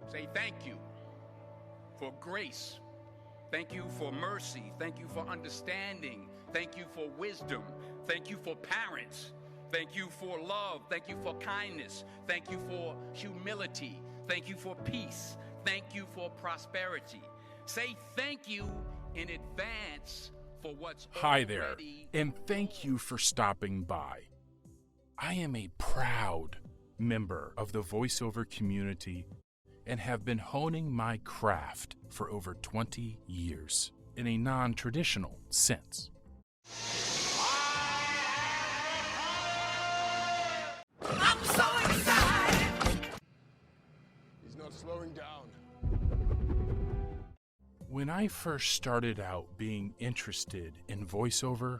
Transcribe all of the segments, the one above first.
Say thank you for grace. Thank you for mercy. Thank you for understanding. Thank you for wisdom. Thank you for parents. Thank you for love. Thank you for kindness. Thank you for humility. Thank you for peace. Thank you for prosperity. Say thank you in advance for what's Hi there, and thank you for stopping by. I am a proud member of the voiceover community and have been honing my craft for over 20 years in a non-traditional sense. I'm so excited! He's not slowing down. When I first started out being interested in voiceover,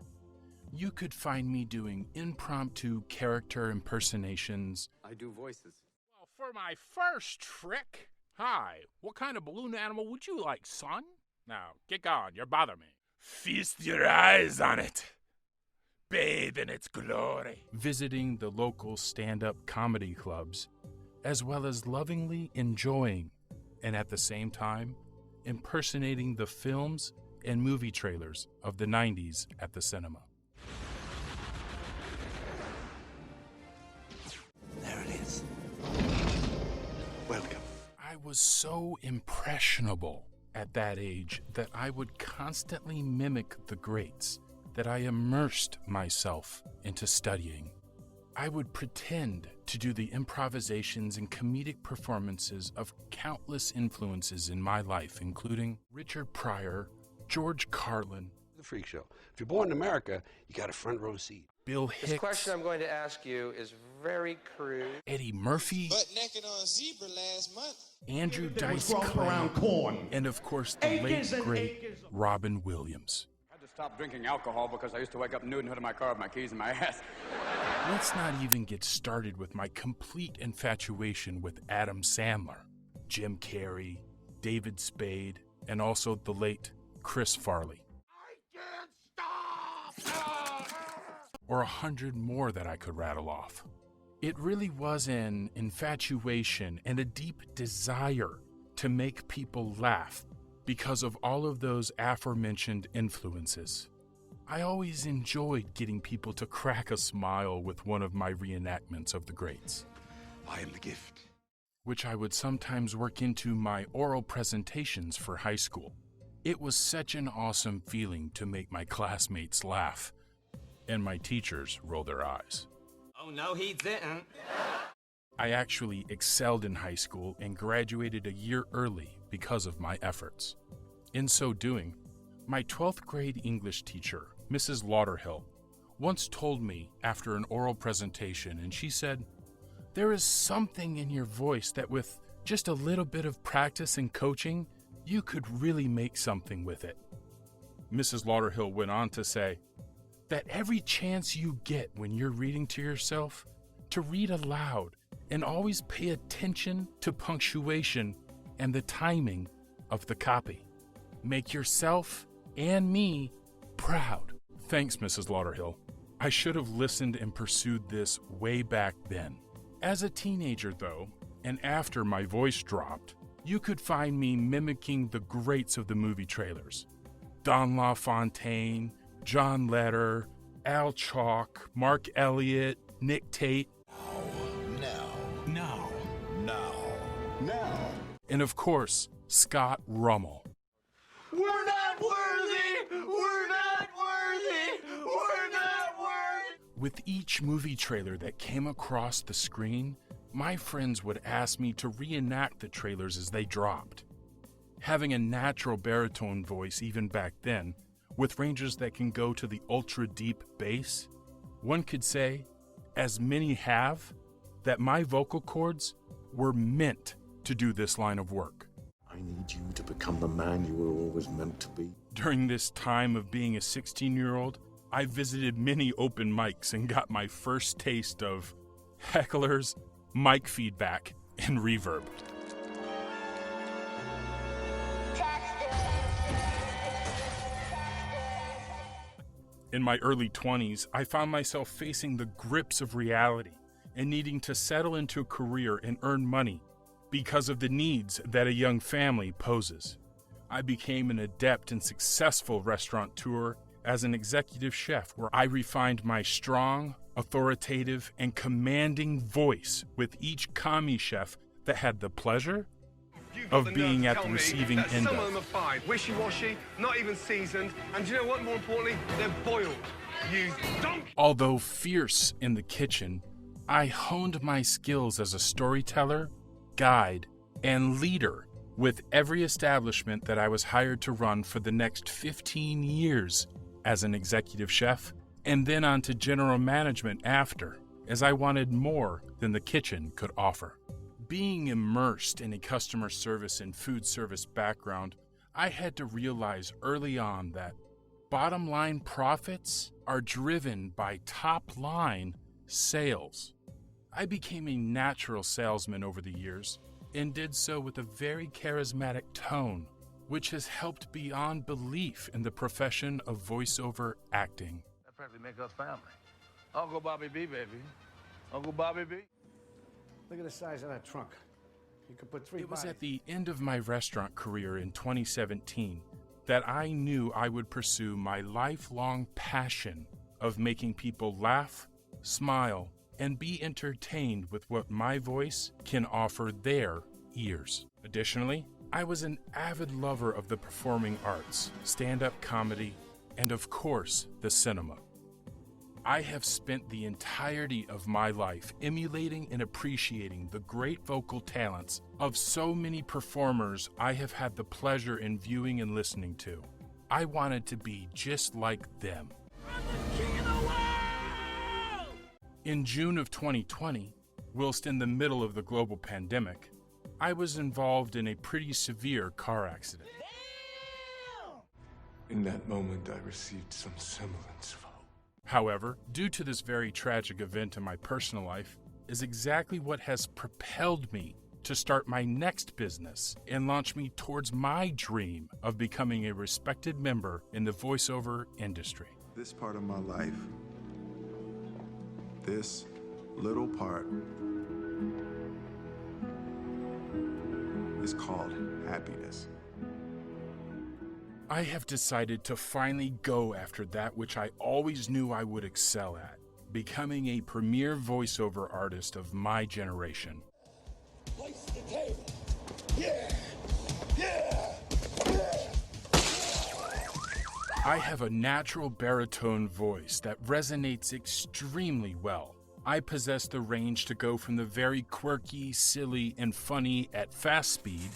you could find me doing impromptu character impersonations. I do voices. Well, for my first trick, hi, what kind of balloon animal would you like, son? Now, get going, you're bothering me. Feast your eyes on it. Bathe in its glory. Visiting the local stand-up comedy clubs, as well as lovingly enjoying, and at the same time, impersonating the films and movie trailers of the 90s at the cinema. There it is. Welcome. I was so impressionable at that age that I would constantly mimic the greats that I immersed myself into studying. I would pretend to do the improvisations and comedic performances of countless influences in my life, including Richard Pryor, George Carlin, The Freak Show. If you're born in America, you got a front row seat. Bill Hicks, This question I'm going to ask you is very crude. Eddie Murphy, Butt naked on zebra last month. Andrew Dice Clay, and of course the late, great Robin Williams. I had to stop drinking alcohol because I used to wake up nude in the hood of my car with my keys in my ass. Let's not even get started with my complete infatuation with Adam Sandler, Jim Carrey, David Spade, and also the late Chris Farley. I can't stop! Or 100 more that I could rattle off. It really was an infatuation and a deep desire to make people laugh because of all of those aforementioned influences. I always enjoyed getting people to crack a smile with one of my reenactments of the greats. I am the gift. Which I would sometimes work into my oral presentations for high school. It was such an awesome feeling to make my classmates laugh, and my teachers roll their eyes. Oh, no, he didn't. I actually excelled in high school and graduated a year early because of my efforts. In so doing, my 12th grade English teacher, Mrs. Lauderhill, once told me after an oral presentation, and she said, "There is something in your voice that with just a little bit of practice and coaching, you could really make something with it." Mrs. Lauderhill went on to say that every chance you get when you're reading to yourself, to read aloud and always pay attention to punctuation and the timing of the copy. Make yourself and me proud. Thanks, Mrs. Lauderhill. I should have listened and pursued this way back then. As a teenager, though, and after my voice dropped, you could find me mimicking the greats of the movie trailers. Don LaFontaine, John Leder, Al Chalk, Mark Elliott, Nick Tate. Now. And of course, Scott Rummel. We're not worthy! We're not worthy! We're not worthy! With each movie trailer that came across the screen, my friends would ask me to reenact the trailers as they dropped. Having a natural baritone voice even back then, with ranges that can go to the ultra-deep bass, one could say, as many have, that my vocal cords were meant to do this line of work. I need you to become the man you were always meant to be. During this time of being a 16-year-old, I visited many open mics and got my first taste of hecklers, mic feedback, and reverb. In my early 20s, I found myself facing the grips of reality and needing to settle into a career and earn money because of the needs that a young family poses. I became an adept and successful restaurateur as an executive chef, where I refined my strong, authoritative, and commanding voice with each commie chef that had the pleasure of being at the receiving end Some of of. them are fine, wishy-washy, not even seasoned, and do you know what, more importantly, they're boiled. You donkey! Although fierce in the kitchen, I honed my skills as a storyteller, guide, and leader with every establishment that I was hired to run for the next 15 years as an executive chef, and then on to general management after, as I wanted more than the kitchen could offer. Being immersed in a customer service and food service background, I had to realize early on that bottom line profits are driven by top line sales. I became a natural salesman over the years and did so with a very charismatic tone, which has helped beyond belief in the profession of voiceover acting. That practically make us family. Uncle Bobby B, baby. Uncle Bobby B. Look at the size of that trunk. You could put 3 It was bodies. at the end of my restaurant career in 2017 that I knew I would pursue my lifelong passion of making people laugh, smile, and be entertained with what my voice can offer their ears. Additionally, I was an avid lover of the performing arts, stand-up comedy, and of course, the cinema. I have spent the entirety of my life emulating and appreciating the great vocal talents of so many performers I have had the pleasure in viewing and listening to. I wanted to be just like them. In June of 2020, whilst in the middle of the global pandemic, I was involved in a pretty severe car accident. In that moment, I received some semblance of hope. However, due to this very tragic event in my personal life, is exactly what has propelled me to start my next business and launch me towards my dream of becoming a respected member in the voiceover industry. This part of my life, this little part, is called happiness. I have decided to finally go after that which I always knew I would excel at, becoming a premier voiceover artist of my generation. Place the table. Yeah. Yeah. I have a natural baritone voice that resonates extremely well. I possess the range to go from the very quirky, silly, and funny at fast speed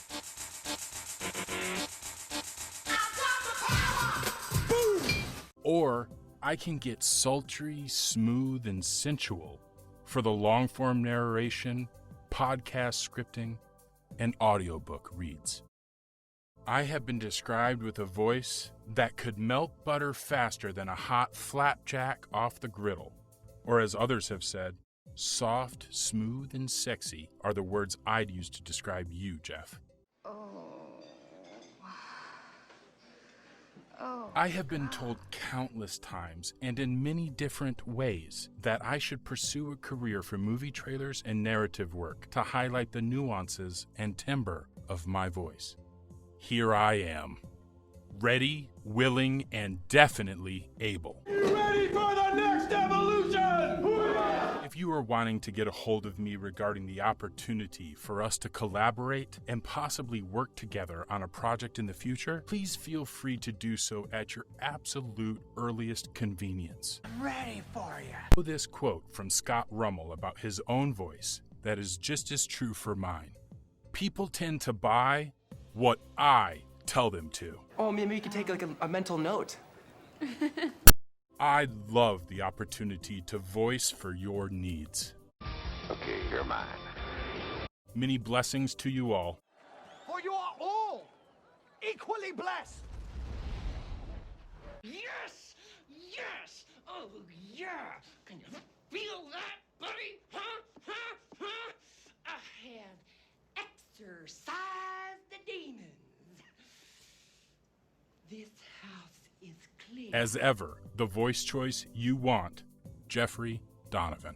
or I can get sultry, smooth, and sensual for the long-form narration, podcast scripting, and audiobook reads. I have been described with a voice that could melt butter faster than a hot flapjack off the griddle. Or as others have said, soft, smooth, and sexy are the words I'd use to describe you, Jeff. I have been told countless times and in many different ways that I should pursue a career for movie trailers and narrative work to highlight the nuances and timbre of my voice. Here I am, ready, willing, and definitely able. You ready for the next evolution? If you are wanting to get a hold of me regarding the opportunity for us to collaborate and possibly work together on a project in the future, please feel free to do so at your absolute earliest convenience. I'm ready for you. Know this quote from Scott Rummel about his own voice that is just as true for mine. People tend to buy what I tell them to. Oh, maybe we could take like a mental note. I love the opportunity to voice for your needs. Okay, you're mine. Many blessings to you all. For you are all equally blessed. Yes! Yes! Oh, yeah! Can you feel that, buddy? Huh? Huh? Huh? I have exorcised the demons. This house is clear. As ever, the voice choice you want, Jeffrey Donovan.